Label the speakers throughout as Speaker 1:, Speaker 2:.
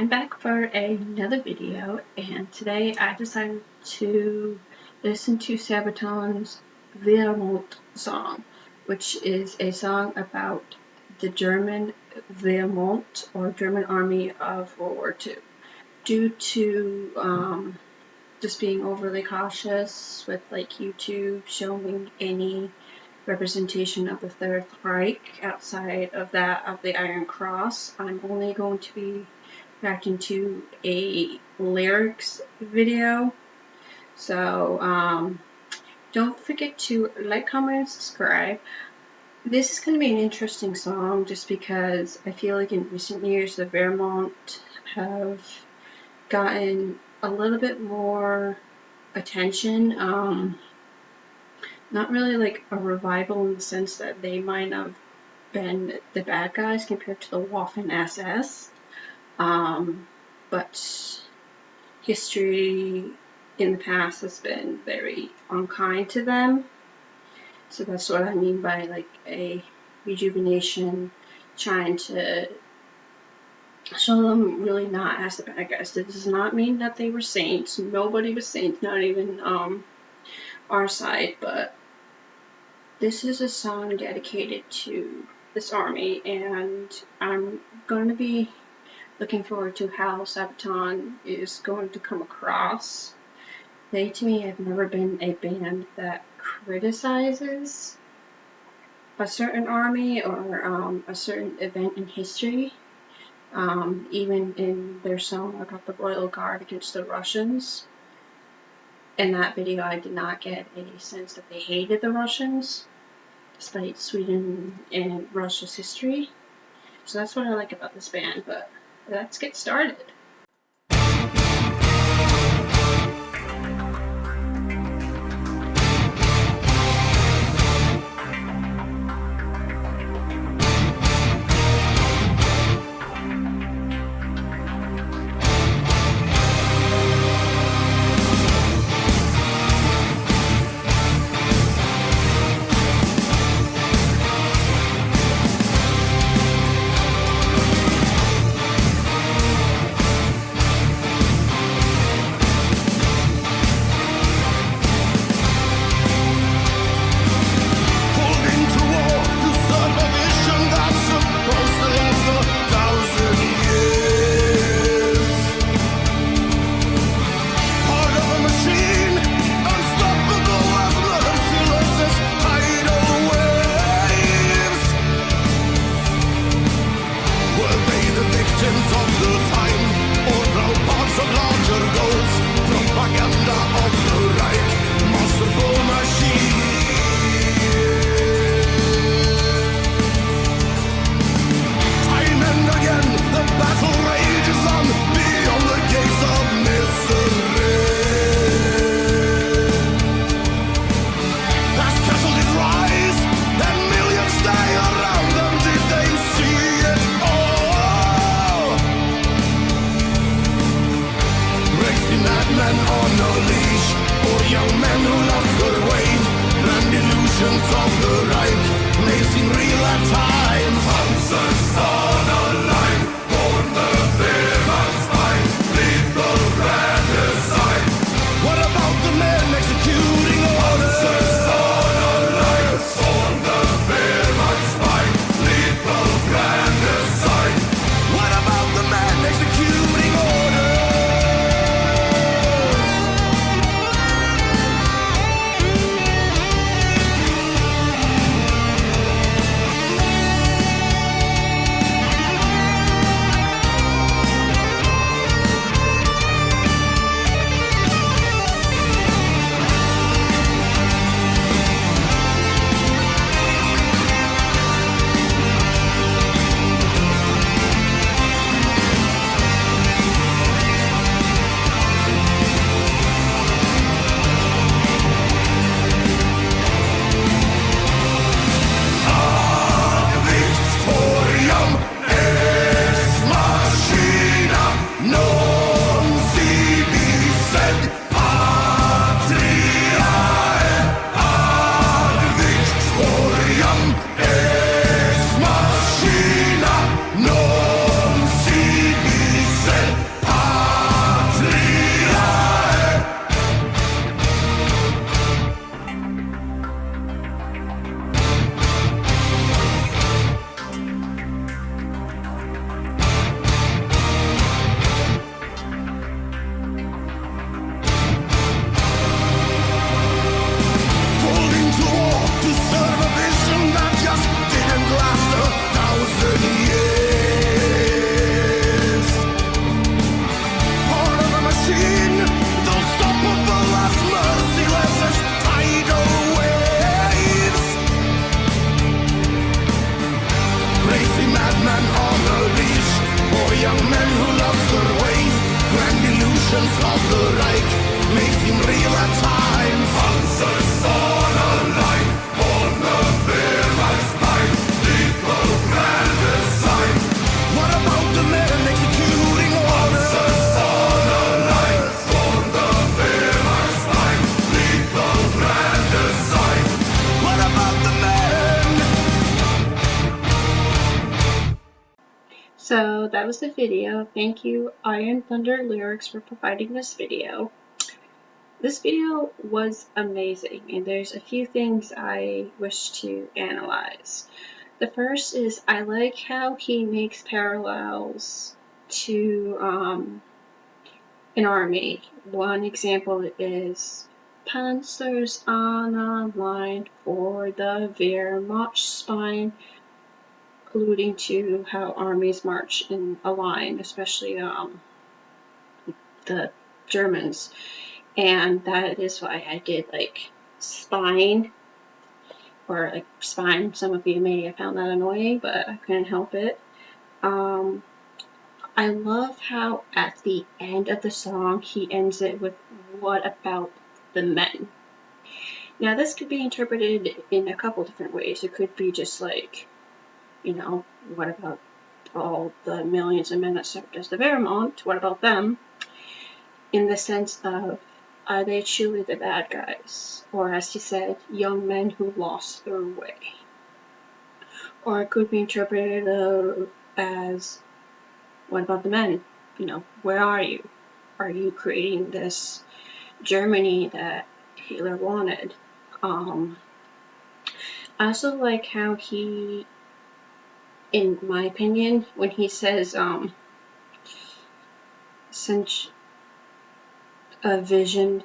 Speaker 1: back for another video, and today I decided to listen to Sabaton's Wehrmacht song, which is a song about the German Wehrmacht, or German Army of World War II. Due to just being overly cautious with YouTube showing any representation of the Third Reich outside of that of the Iron Cross, I'm only going to be reacting to a lyrics video. So don't forget to like, comment, and subscribe. This is going to be an interesting song just because I feel like in recent years the Wehrmacht have gotten a little bit more attention. Not really like a revival in the sense that they might have been the bad guys compared to the Waffen SS. But history in the past has been very unkind to them. So that's what I mean by like a rejuvenation, trying to show them really not as the bad guys. This does not mean that they were saints. Nobody was saints, not even our side, but this is a song dedicated to this army, and I'm going to be looking forward to how Sabaton is going to come across. They, to me, have never been a band that criticizes a certain army or a certain event in history. Even in their song about the Royal Guard against the Russians, in that video I did not get a sense that they hated the Russians, despite Sweden and Russia's history. So that's what I like about this band, but let's get started.
Speaker 2: man on a leash, or young men who lost their way. Grand illusions of the Reich may seem real at times. Panzers on a line, on the Wehrmacht's lethal grand design. What about the men executing orders? Panzers on a line, on the Wehrmacht's lethal grand design. What about the men?
Speaker 1: So that was the video. Thank you, Iron Thunder Lyrics, for providing this video. This video was amazing, and there's a few things I wish to analyze. The first is I like how he makes parallels to an army. One example is Panzers on a line for the Wehrmacht spine, alluding to how armies march in a line, especially the Germans. And that is why I did like spine, or like spine. Some of you may have found that annoying, but I couldn't help it. I love how at the end of the song he ends it with, "What about the men?" Now this could be interpreted in a couple different ways. It could be just like, you know, what about all the millions of men that served as the Wehrmacht? What about them? In the sense of, are they truly the bad guys? Or as he said, young men who lost their way. Or it could be interpreted as, what about the men? You know, where are you? Are you creating this Germany that Hitler wanted? I also like how he, in my opinion, when he says, since a vision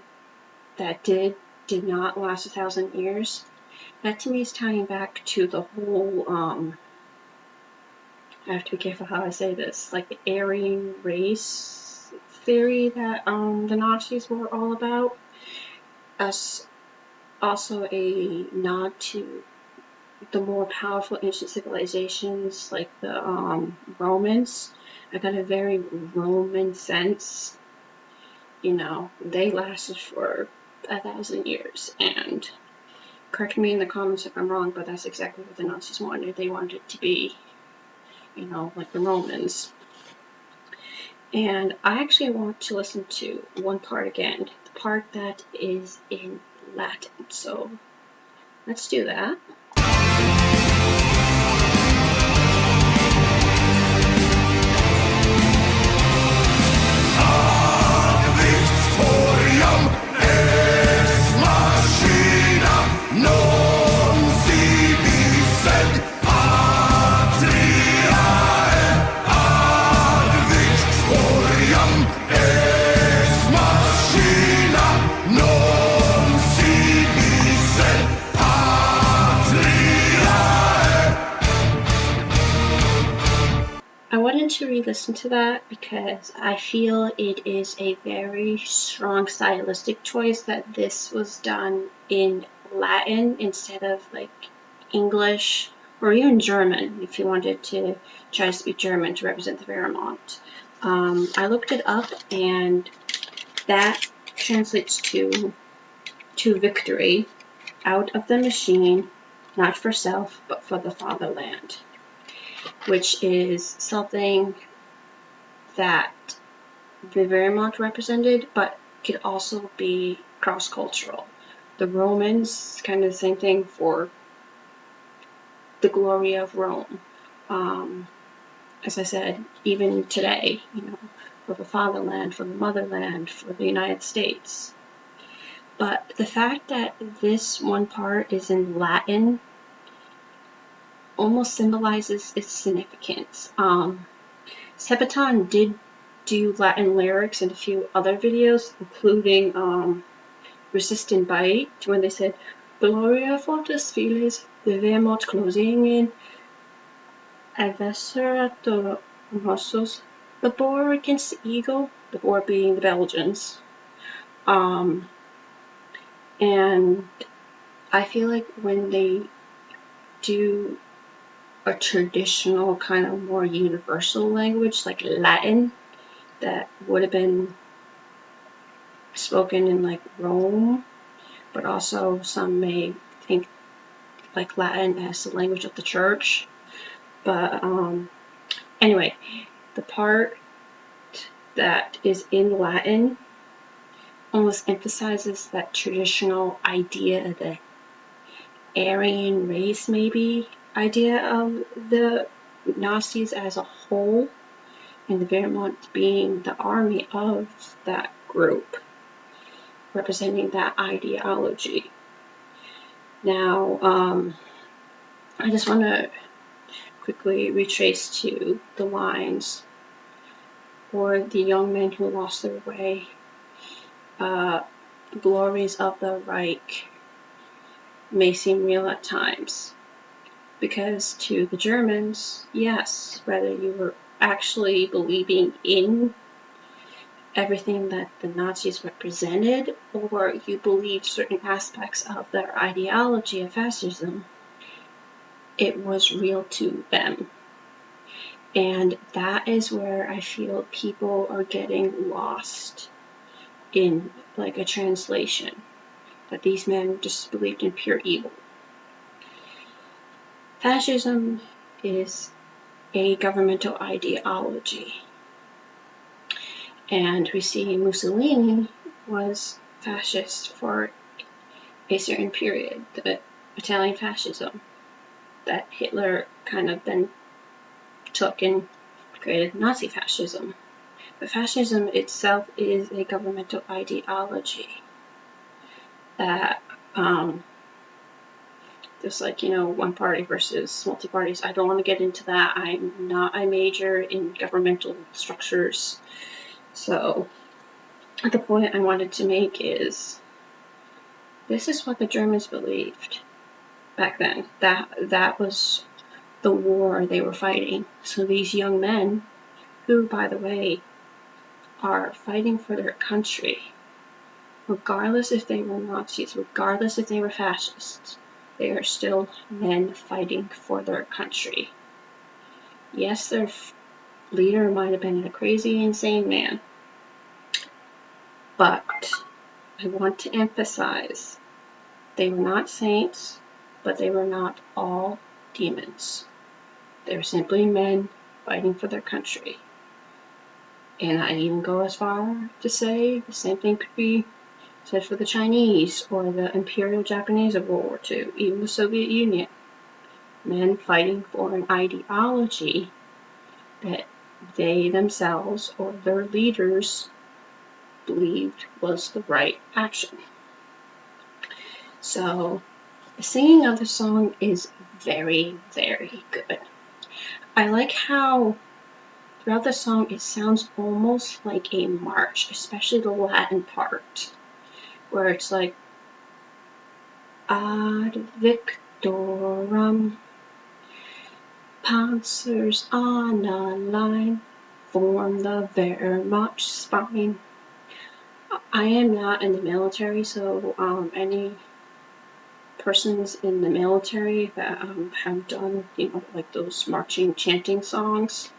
Speaker 1: that did not last 1,000 years, that to me is tying back to the whole, I have to be careful how I say this, like the Aryan race theory that the Nazis were all about, as also a nod to the more powerful ancient civilizations like the Romans. I got a very Roman sense. You know, they lasted for 1,000 years, and correct me in the comments if I'm wrong, but that's exactly what the Nazis wanted. They wanted it to be, you know, like the Romans. And I actually want to listen to one part again, the part that is in Latin. So let's do that. I wanted to re-listen to that because I feel it is a very strong stylistic choice that this was done in Latin instead of like English or even German, if you wanted to try to speak German to represent the Wehrmacht. I looked it up, and that translates to victory, out of the machine, not for self, but for the fatherland, which is something that the Wehrmacht represented, but could also be cross-cultural. The Romans, kind of the same thing for the glory of Rome. As I said, even today, you know, for the fatherland, for the motherland, for the United States. But the fact that this one part is in Latin almost symbolizes its significance. Sabaton did do Latin lyrics in a few other videos, including Resist and Bite, when they said, Gloria fortis filis, the Wehrmacht closing in, Adversarator Mossos, the boar against the eagle, the boar being the Belgians. And I feel like when they do a traditional kind of more universal language like Latin that would have been spoken in like Rome, but also some may think like Latin as the language of the church. But anyway, the part that is in Latin almost emphasizes that traditional idea of the Aryan race, maybe idea of the Nazis as a whole, and the Wehrmacht being the army of that group, representing that ideology. Now, I just want to quickly retrace to the lines for the young men who lost their way, glories of the Reich may seem real at times, because to the Germans, yes, whether you were actually believing in everything that the Nazis represented, or you believed certain aspects of their ideology of fascism, it was real to them. And that is where I feel people are getting lost in like a translation, that these men just believed in pure evil. Fascism is a governmental ideology. And we see Mussolini was fascist for a certain period, the Italian fascism, that Hitler kind of then took and created Nazi fascism. But fascism itself is a governmental ideology that just like, one party versus multi-parties. I don't want to get into that. I'm not a major in governmental structures. So the point I wanted to make is this is what the Germans believed back then. That was the war they were fighting. So these young men, who, by the way, are fighting for their country, regardless if they were Nazis, regardless if they were fascists, they are still men fighting for their country. Yes, their leader might have been a crazy, insane man, but I want to emphasize they were not saints, but they were not all demons. They were simply men fighting for their country. And I even go as far to say the same thing could be said for the Chinese or the Imperial Japanese of World War II, even the Soviet Union. Men fighting for an ideology that they themselves or their leaders believed was the right action. So the singing of the song is very, very good. I like how throughout the song it sounds almost like a march, especially the Latin part, where it's like Ad Victorum, Panzers on a line, form the Wehrmacht spine. I am not in the military, so any persons in the military that have done, like those marching, chanting songs,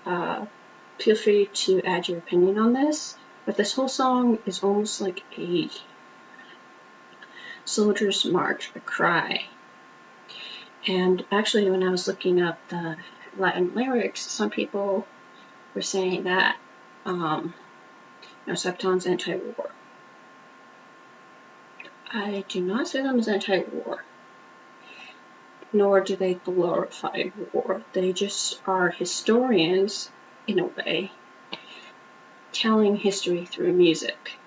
Speaker 1: feel free to add your opinion on this. But this whole song is almost like a soldier's march, a cry. And actually, when I was looking up the Latin lyrics, some people were saying that Sabaton's anti-war. I do not see them as anti-war, nor do they glorify war. They just are historians, in a way, telling history through music.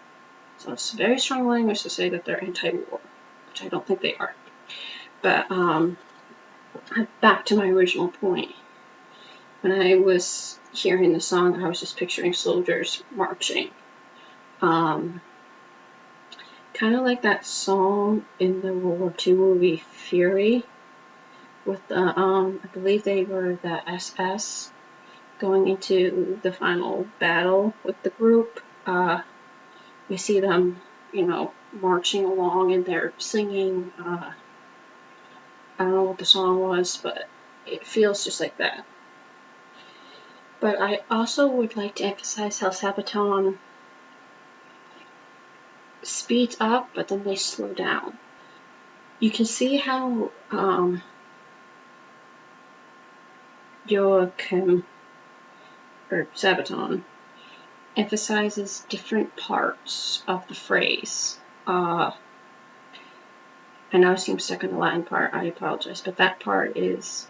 Speaker 1: So it's very strong language to say that they're anti-war, which I don't think they are. But back to my original point. When I was hearing the song, I was just picturing soldiers marching. Kind of like that song in the World War II movie Fury, with the I believe they were the SS going into the final battle with the group. We see them, marching along and they're singing. I don't know what the song was, but it feels just like that. But I also would like to emphasize how Sabaton speeds up, but then they slow down. You can see how Joachim, or Sabaton, emphasizes different parts of the phrase. I know I seem stuck in the Latin part, I apologize, but that part is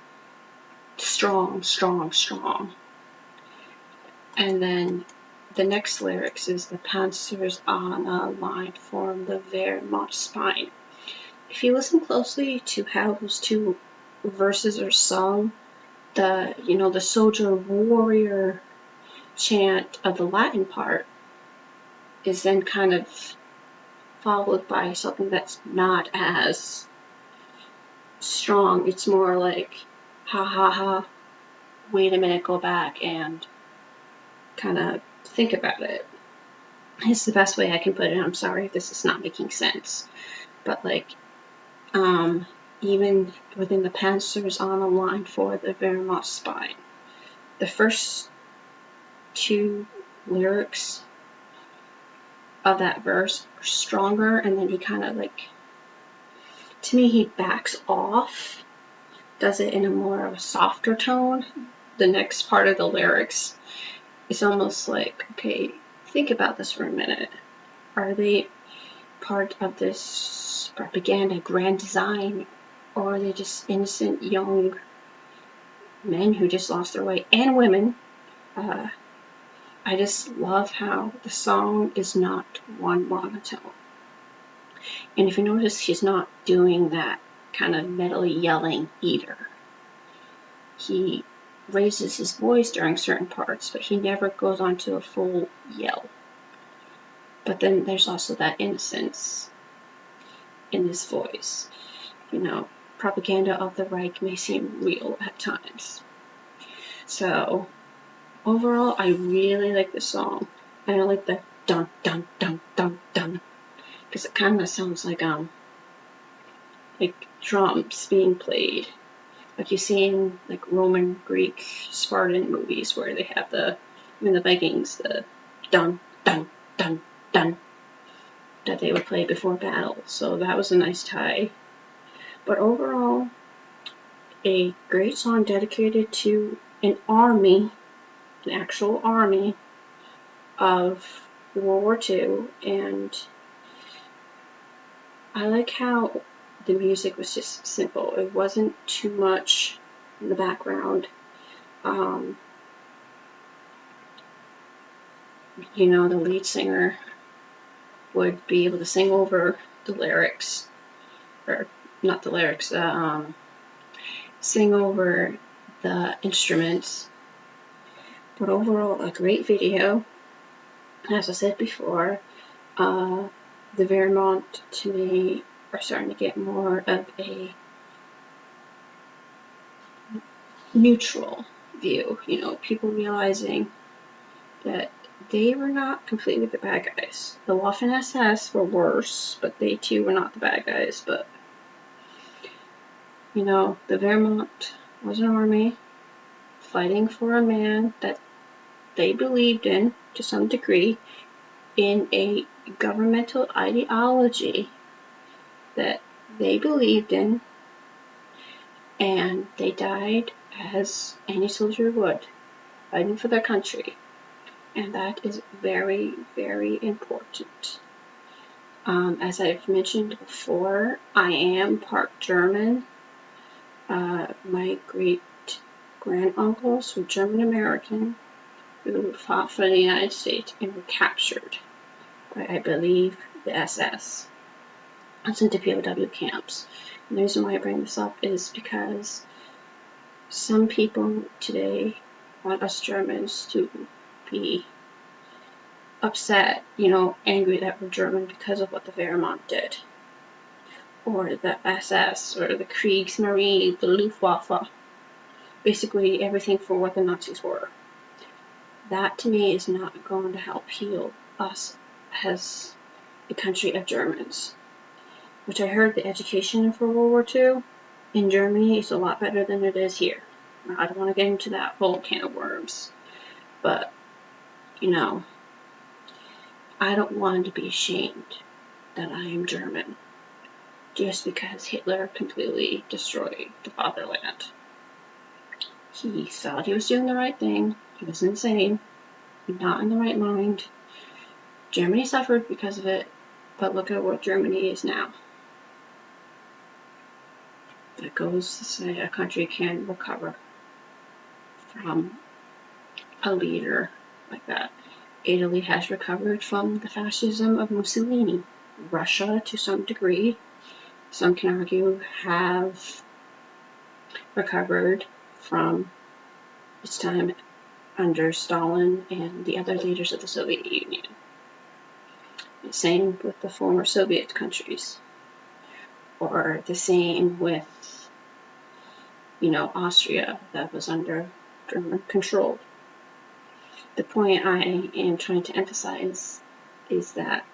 Speaker 1: strong, strong, strong. And then the next lyrics is the panzers on a line form the Wehrmacht spine. If you listen closely to how those two verses are sung, the soldier warrior chant of the Latin part is then kind of followed by something that's not as strong. It's more like, ha ha ha, wait a minute, go back and kind of think about it. It's the best way I can put it. I'm sorry if this is not making sense. But even within the panzers on a line for the Wehrmacht spine, the first two lyrics of that verse are stronger, and then he kind of to me, he backs off, does it in a more of a softer tone. The next part of the lyrics is almost like, okay, think about this for a minute. Are they part of this propaganda grand design, or are they just innocent young men who just lost their way, and women? I just love how the song is not one monotone. And if you notice, he's not doing that kind of metally yelling either. He raises his voice during certain parts, but he never goes on to a full yell. But then there's also that innocence in his voice. Propaganda of the Reich may seem real at times. So, overall, I really like this song. And I like the dun dun dun dun dun, because it kind of sounds like drums being played, like you see in Roman, Greek, Spartan movies where they have the Vikings, the dun dun dun dun that they would play before battle. So that was a nice tie. But overall, a great song dedicated to an actual army of World War II, and I like how the music was just simple. It wasn't too much in the background. The lead singer would be able to sing over the lyrics, or not the lyrics, sing over the instruments. But overall, a great video. As I said before, the Wehrmacht to me are starting to get more of a neutral view. People realizing that they were not completely the bad guys. The Waffen-SS were worse, but they too were not the bad guys. But the Wehrmacht was an army fighting for a man that they believed in to some degree, in a governmental ideology that they believed in, and they died as any soldier would, fighting for their country. And that is very, very important. As I've mentioned before, I am part German. My great-granduncles were German-American who fought for the United States and were captured by, I believe, the SS and sent to POW camps. And the reason why I bring this up is because some people today want us Germans to be upset, angry that we're German because of what the Wehrmacht did, or the SS, or the Kriegsmarine, the Luftwaffe, basically everything for what the Nazis were. That to me is not going to help heal us as a country of Germans. Which I heard the education for World War II in Germany is a lot better than it is here. I don't want to get into that whole can of worms, but, you know, I don't want to be ashamed that I am German just because Hitler completely destroyed the fatherland. He thought he was doing the right thing. He was insane, not in the right mind. Germany suffered because of it, but look at what Germany is now. That goes to say a country can recover from a leader like that. Italy has recovered from the fascism of Mussolini. Russia, to some degree, some can argue, have recovered from its time under Stalin and the other leaders of the Soviet Union. The same with the former Soviet countries, or the same with, Austria that was under German control. The point I am trying to emphasize is that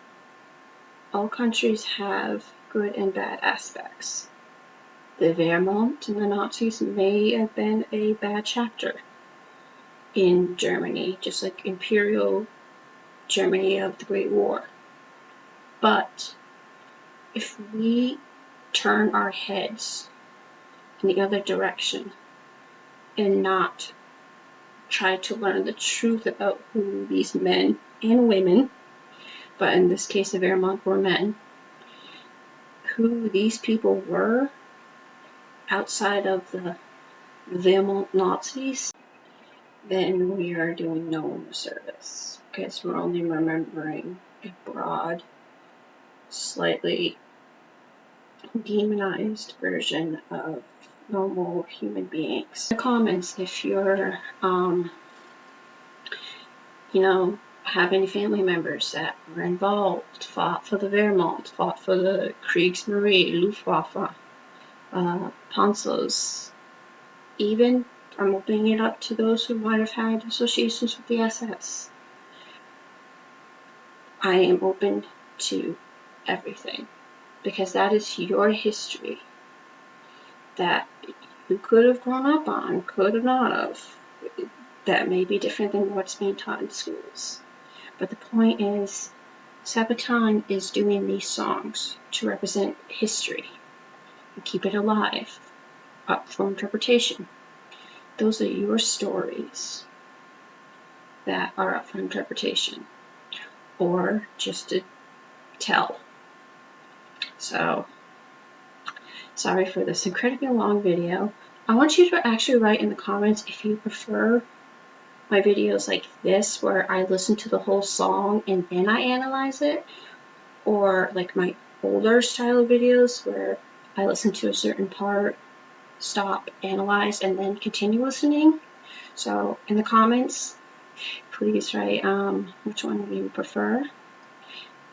Speaker 1: all countries have good and bad aspects. The Wehrmacht and the Nazis may have been a bad chapter in Germany, just like Imperial Germany of the Great War. But if we turn our heads in the other direction and not try to learn the truth about who these men and women, but in this case the Wehrmacht were men, who these people were outside of the Wehrmacht Nazis, then we are doing no one a service, because we're only remembering a broad, slightly demonized version of normal human beings. In the comments, if you're, have any family members that were involved, fought for the Wehrmacht, fought for the Kriegsmarine, Luftwaffe, Panzers, even I'm opening it up to those who might have had associations with the SS. I am open to everything, because that is your history that you could have grown up on, could have not have. That may be different than what's being taught in schools. But the point is, Sabaton is doing these songs to represent history and keep it alive, up for interpretation. Those are your stories that are up for interpretation, or just to tell. So, sorry for this incredibly long video. I want you to actually write in the comments if you prefer my videos like this, where I listen to the whole song and then I analyze it, or like my older style of videos where I listen to a certain part, stop, analyze, and then continue listening. So in the comments, please write which one you prefer.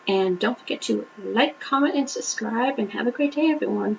Speaker 1: And don't forget to like, comment, and subscribe, and have a great day, everyone.